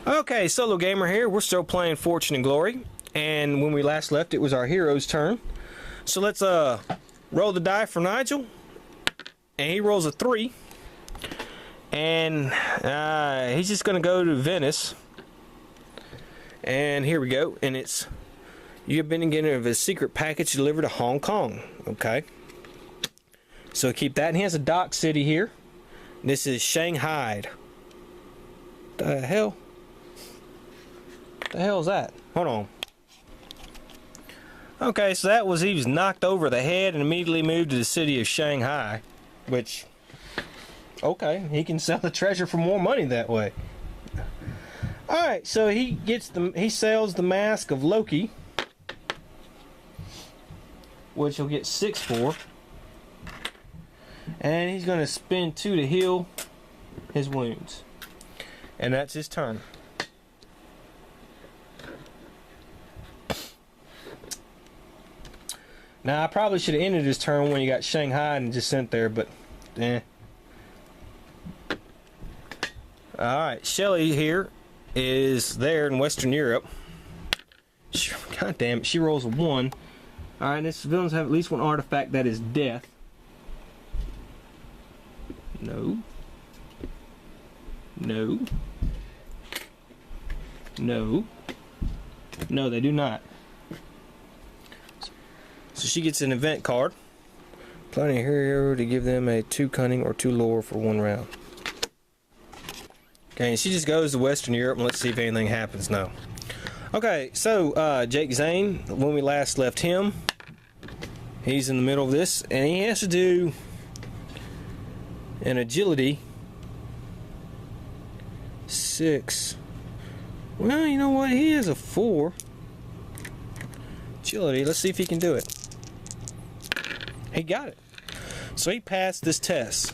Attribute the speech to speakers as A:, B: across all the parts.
A: Okay, SoloGamer here. We're still playing Fortune and Glory, and when we last left, it was our hero's turn. So let's roll the die for Nigel, and he rolls a 3, and he's just gonna go to Venice. And here we go, and it's you've been getting a secret package delivered to Hong Kong. Okay, so keep that. And he has a dock city here. This is Shanghai. The hell? The hell is that? Hold on. Okay, so that was he was knocked over the head and immediately moved to the city of Shanghai, which okay, he can sell the treasure for more money that way. All right, so he sells the mask of Loki, which he'll get 6 for, and he's going to spend 2 to heal his wounds, and that's his turn. Now I probably should have ended his turn when he got Shanghai and just sent there, but eh. Alright, Shelly here is there in Western Europe. God damn it, she rolls a 1. Alright, these villains have at least one artifact that is death. No. No. No. No, they do not. So she gets an event card. Planning a hero to give them a 2 cunning or 2 lore for 1 round. Okay, and she just goes to Western Europe and let's see if anything happens now. Okay, so Jake Zane, when we last left him, he's in the middle of this and he has to do an agility 6. Well, you know what? He has a 4 agility. Let's see if he can do it. He got it. So he passed this test.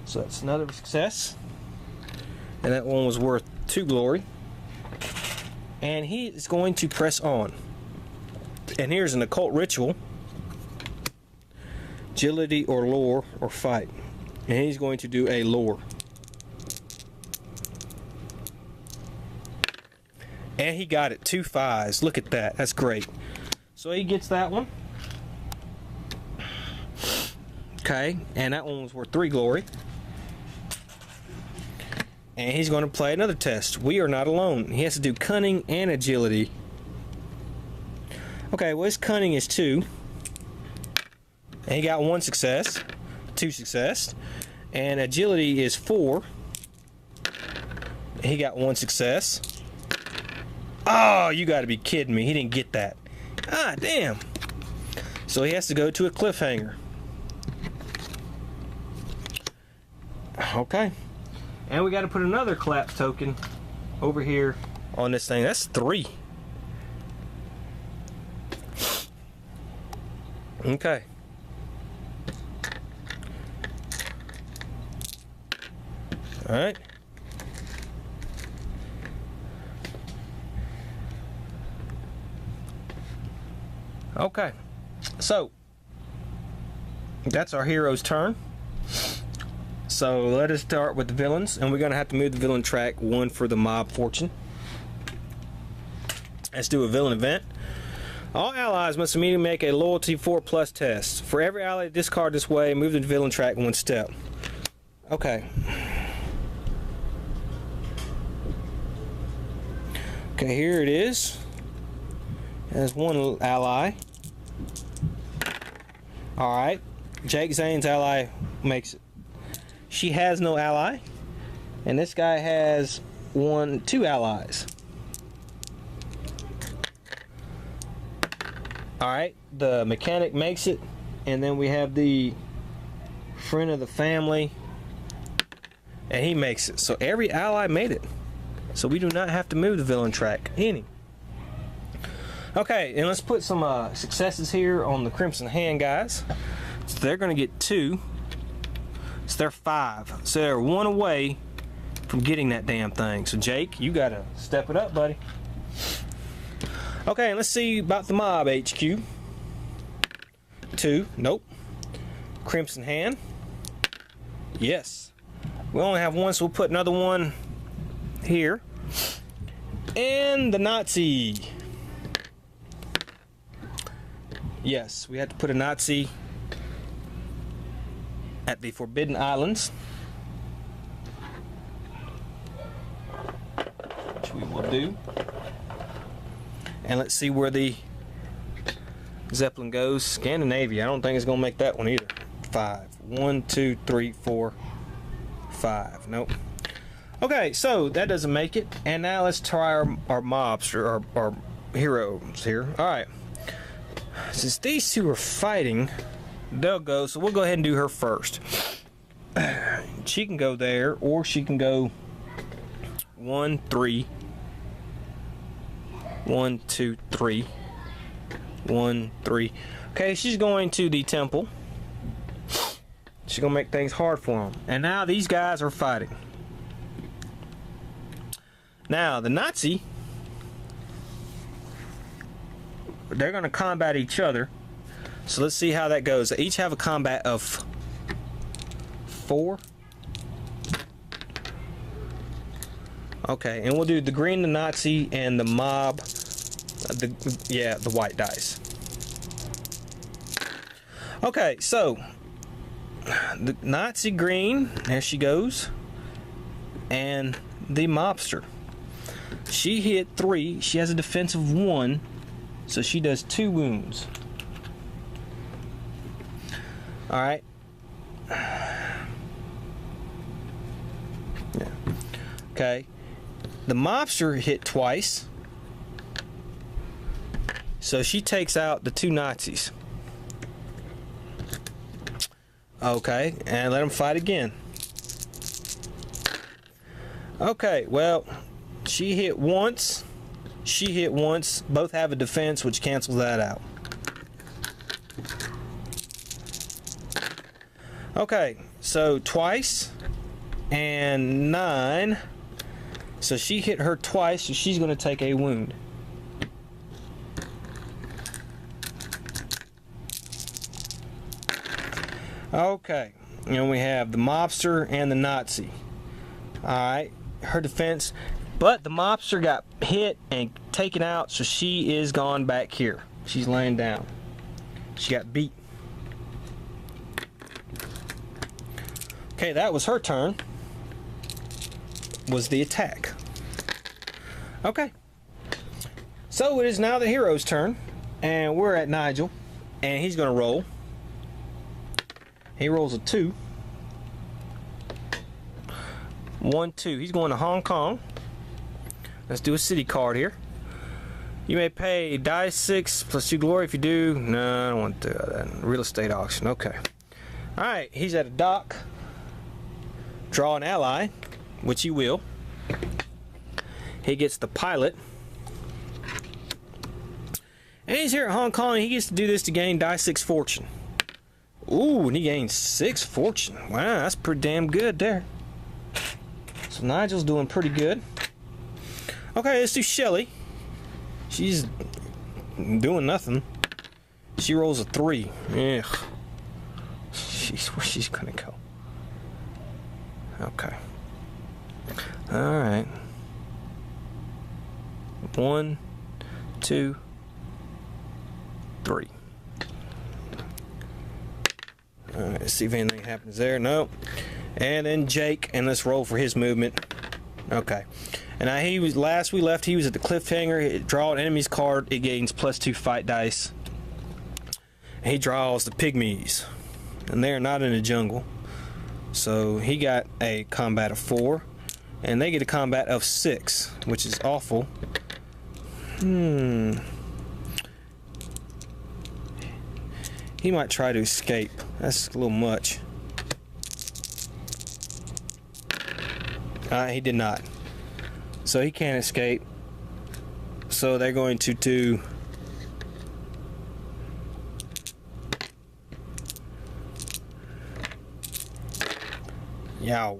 A: So that's another success. And that one was worth 2 glory. And he is going to press on. And here's an occult ritual. Agility or lore or fight. And he's going to do a lore. And he got it. 2 5s. Look at that. That's great. So he gets that one. Okay, and that one was worth 3 glory. And he's going to play another test. We are not alone. He has to do cunning and agility. Okay, well his cunning is 2. And he got 1 success. 2 success. And agility is 4. He got 1 success. Oh, you gotta be kidding me. He didn't get that. Ah, damn. So he has to go to a cliffhanger. Okay. And we got to put another collapse token over here on this thing. That's 3. Okay. Alright. Okay. So, that's our hero's turn. So let us start with the villains, and we're going to have to move the villain track 1 for the mob fortune. Let's do a villain event. All allies must immediately make a loyalty 4+ test. For every ally discard this way, move the villain track 1 step. Okay. Okay, here it is. There's 1 ally. Alright. Jake Zane's ally makes it. She has no ally, and this guy has 2 allies. Alright, the mechanic makes it, and then we have the friend of the family, and he makes it. So every ally made it. So we do not have to move the villain track any. Okay, and let's put some successes here on the Crimson Hand guys. So they're going to get 2. So they're 5. So they're 1 away from getting that damn thing. So Jake, you gotta step it up, buddy. Okay, let's see about the mob HQ. 2. Nope. Crimson Hand. Yes. We only have 1, so we'll put another one here. And the Nazi. Yes, we had to put a Nazi at the Forbidden Islands, which we will do. And let's see where the Zeppelin goes. Scandinavia. I don't think it's gonna make that one either. 5. 1, 2, 3, 4, 5. Nope. Okay, so that doesn't make it. And now let's try our mobs, or our heroes here. Alright. Since these two are fighting, they'll go. So we'll go ahead and do her first. She can go there, or she can go 1, 3. 1, 2, 3. 1, 3. Okay, she's going to the temple. She's gonna make things hard for them. And now these guys are fighting. Now the Nazi, they're gonna combat each other. So let's see how that goes. They each have a combat of 4. Okay, and we'll do the green, the Nazi, and the mob. The white dice. Okay, so the Nazi green, there she goes, and the mobster. She hit 3. She has a defense of 1, so she does 2 wounds. All right. Yeah. Okay. The mobster hit twice, so she takes out the 2 Nazis. Okay, and let them fight again. Okay, well, she hit once. She hit once. Both have a defense, which cancels that out. Okay, so twice and 9. So she hit her twice, so she's going to take a wound. Okay, and we have the mobster and the Nazi. Alright, her defense. But the mobster got hit and taken out, so she is gone back here. She's laying down. She got beat. Okay, that was her turn. Was the attack. Okay. So it is now the hero's turn. And we're at Nigel. And he's going to roll. He rolls a 2. 1, 2. He's going to Hong Kong. Let's do a city card here. You may pay die 6 plus 2 glory if you do. No, I don't want to do that. Real estate auction. Okay. Alright, he's at a dock. Draw an ally, which he will. He gets the pilot. And he's here at Hong Kong. He gets to do this to gain die 6 fortune. Ooh, and he gains 6 fortune. Wow, that's pretty damn good there. So Nigel's doing pretty good. Okay, let's do Shelly. She's doing nothing. She rolls a 3. Ugh. Where's she's gonna go? Okay. Alright. 1, 2, 3. Alright, let's see if anything happens there. Nope. And then Jake, and let's roll for his movement. Okay. And now he was last we left, he was at the cliffhanger. Draw an enemy's card, it gains +2 fight dice. And he draws the pygmies. And they're not in the jungle. So he got a combat of 4. And they get a combat of 6, which is awful. He might try to escape. That's a little much. He did not. So he can't escape. So they're going to do... Yow.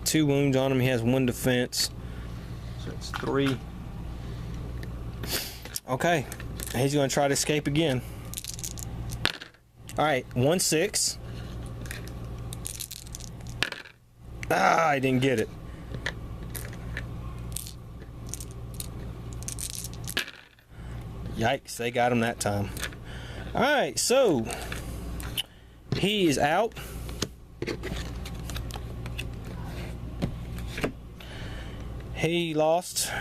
A: 2 wounds on him. He has 1 defense. So it's 3. Okay. He's going to try to escape again. Alright, 1, 6. Ah, I didn't get it. Yikes, they got him that time. Alright, so he is out. He lost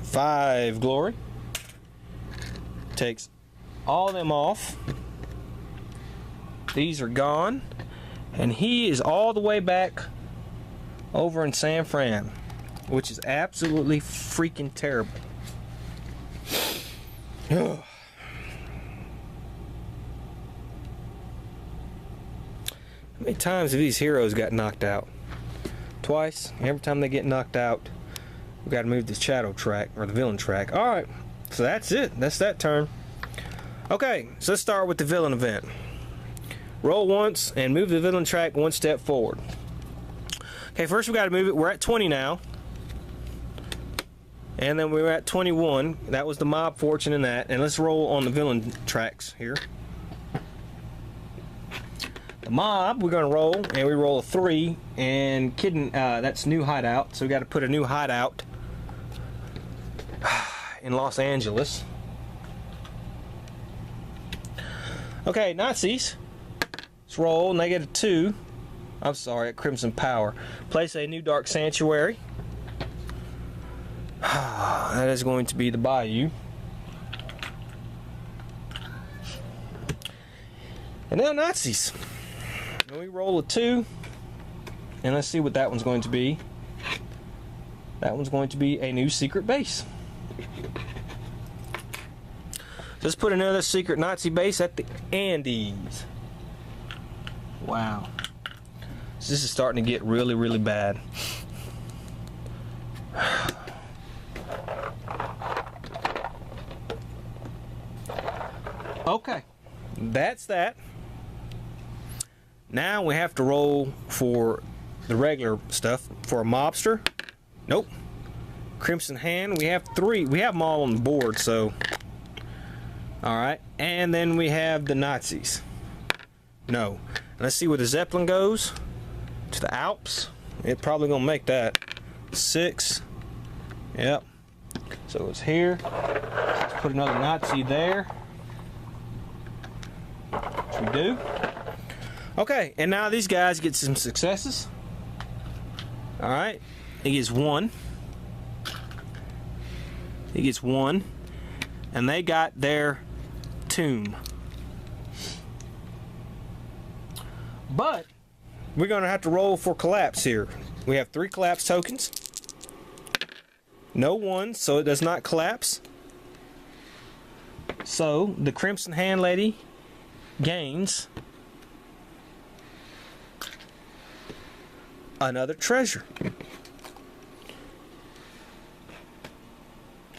A: 5 glory. Takes all of them off. These are gone. And he is all the way back over in San Fran, which is absolutely freaking terrible. How many times have these heroes got knocked out? Twice. Every time they get knocked out, we got to move the shadow track, or the villain track. Alright, so that's it. That's that turn. Okay, so let's start with the villain event. Roll once and move the villain track 1 step forward. Okay, first we got to move it. We're at 20 now. And then we were at 21. That was the mob fortune in that. And let's roll on the villain tracks here. The mob, we're going to roll, and we roll a 3. And kidding, that's new hideout. So we got to put a new hideout in Los Angeles. Okay, Nazis. Let's roll. -2. I'm sorry, at Crimson Power. Place a new Dark Sanctuary. That is going to be the Bayou. And now Nazis. And we roll a 2. And let's see what that one's going to be. That one's going to be a new secret base. Let's put another secret Nazi base at the Andes. Wow. So this is starting to get really, really bad. Okay. That's that. Now we have to roll for the regular stuff. For a mobster. Nope. Crimson Hand. We have 3. We have them all on the board, so. Alright. And then we have the Nazis. No. Let's see where the Zeppelin goes. To the Alps. It's probably gonna make that. 6. Yep. So it's here. Let's put another Nazi there. Which we do. Okay, and now these guys get some successes. Alright. He gets 1. He gets 1. And they got their tomb. But we're going to have to roll for collapse here. We have 3 collapse tokens. No 1, so it does not collapse. So the Crimson Hand Lady gains another treasure.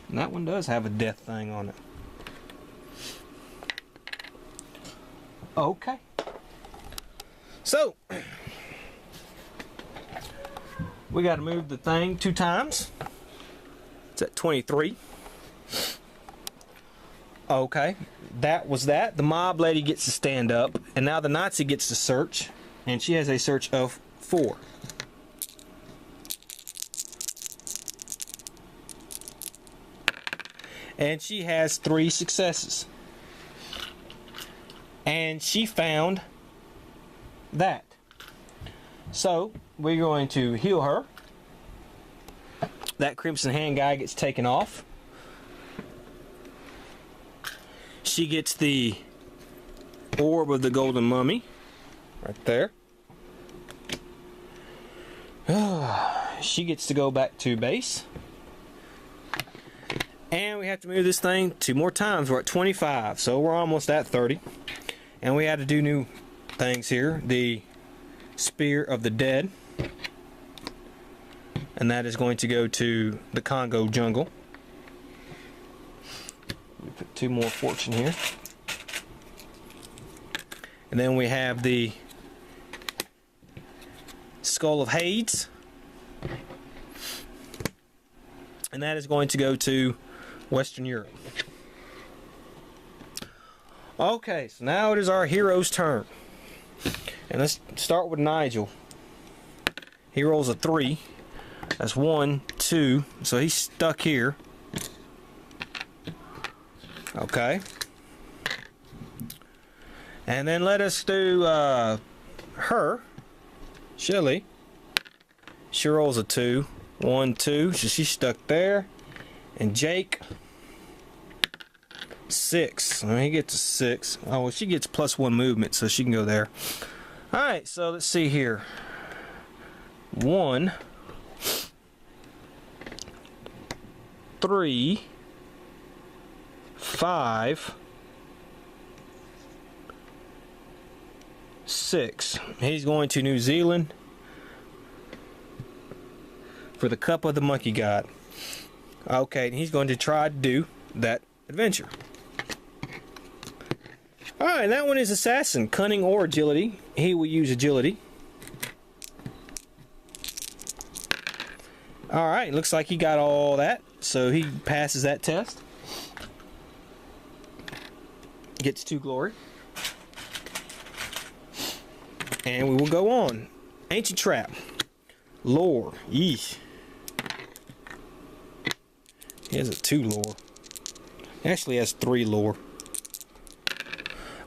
A: And that one does have a death thing on it. Okay. So, we got to move the thing 2 times. It's at 23. Okay, that was that. The mob lady gets to stand up, and now the Nazi gets to search, and she has a search of 4. And she has 3 successes. And she found that. So we're going to heal her. That Crimson Hand guy gets taken off. She gets the orb of the golden mummy right there. She gets to go back to base. And we have to move this thing 2 more times. We're at 25, so we're almost at 30. And we had to do new things here. The Spear of the Dead. And that is going to go to the Congo jungle. We put 2 more fortune here. And then we have the Skull of Hades. And that is going to go to Western Europe. Okay, so now it is our hero's turn. And let's start with Nigel. He rolls a 3. That's 1, 2. So he's stuck here. Okay. And then let us do her, Shelly. She rolls a 2. 1, 2. So she's stuck there. And Jake, 6. He gets a 6. Oh, well, she gets +1 movement, so she can go there. Alright, so let's see here. 1, 3, 5, 6. He's going to New Zealand for the Cup of the Monkey God. Okay, and he's going to try to do that adventure. Alright, that one is Assassin, Cunning or Agility. He will use Agility. Alright, looks like he got all that, so he passes that test. Gets 2 glory. And we will go on. Ancient Trap. Lore. Yeesh. He has a 2 lore. Actually has 3 lore.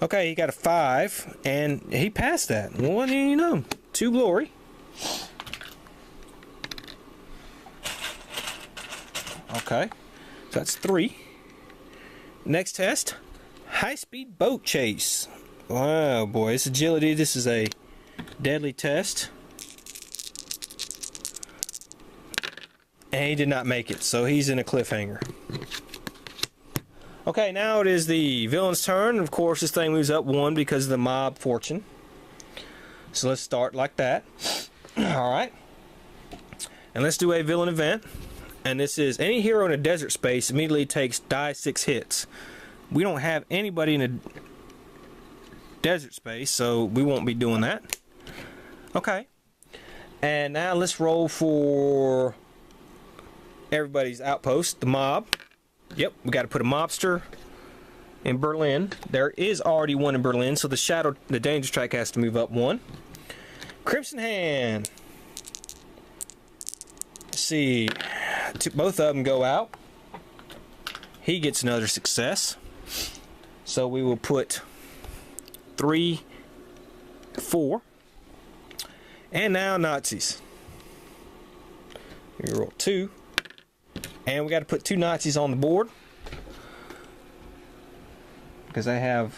A: Okay, he got a 5, and he passed that. Well, what do you know? 2 glory. Okay, so that's 3. Next test, high-speed boat chase. Wow, boy, it's agility. This is a deadly test. And he did not make it, so he's in a cliffhanger. Okay, now it is the villain's turn. Of course, this thing moves up 1 because of the mob fortune. So let's start like that. Alright. And let's do a villain event. And this is any hero in a desert space immediately takes die 6 hits. We don't have anybody in a desert space, so we won't be doing that. Okay. And now let's roll for everybody's outpost, the mob. Yep, we got to put a mobster in Berlin. There is already one in Berlin, so the danger track has to move up 1. Crimson Hand. Let's see. Both of them go out. He gets another success. So we will put 3, 4. And now Nazis. We roll 2. And we got to put 2 Nazis on the board. Because I have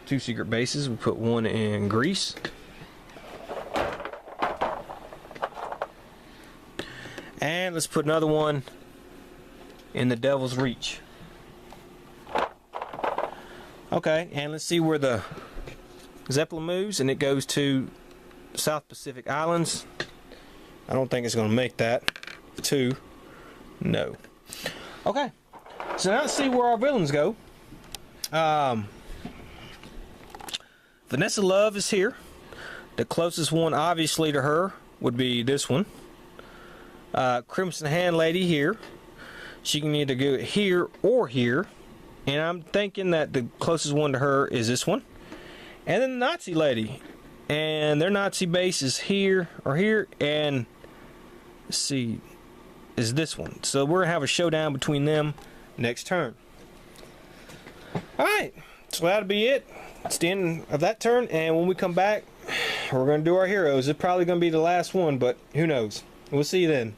A: 2 secret bases. We put 1 in Greece. And let's put another one in the Devil's Reach. Okay, and let's see where the Zeppelin moves, and it goes to South Pacific Islands. I don't think it's going to make that. 2. No. Okay, so now let's see where our villains go. Vanessa Love is here. The closest one, obviously, to her would be this one. Crimson Hand Lady here. She can either go here or here. And I'm thinking that the closest one to her is this one. And then the Nazi Lady. And their Nazi base is here or here. And let's see, is this one. So we're going to have a showdown between them next turn. Alright, so that'll be it. It's the end of that turn. And when we come back, we're going to do our heroes. It's probably going to be the last one, but who knows. We'll see you then.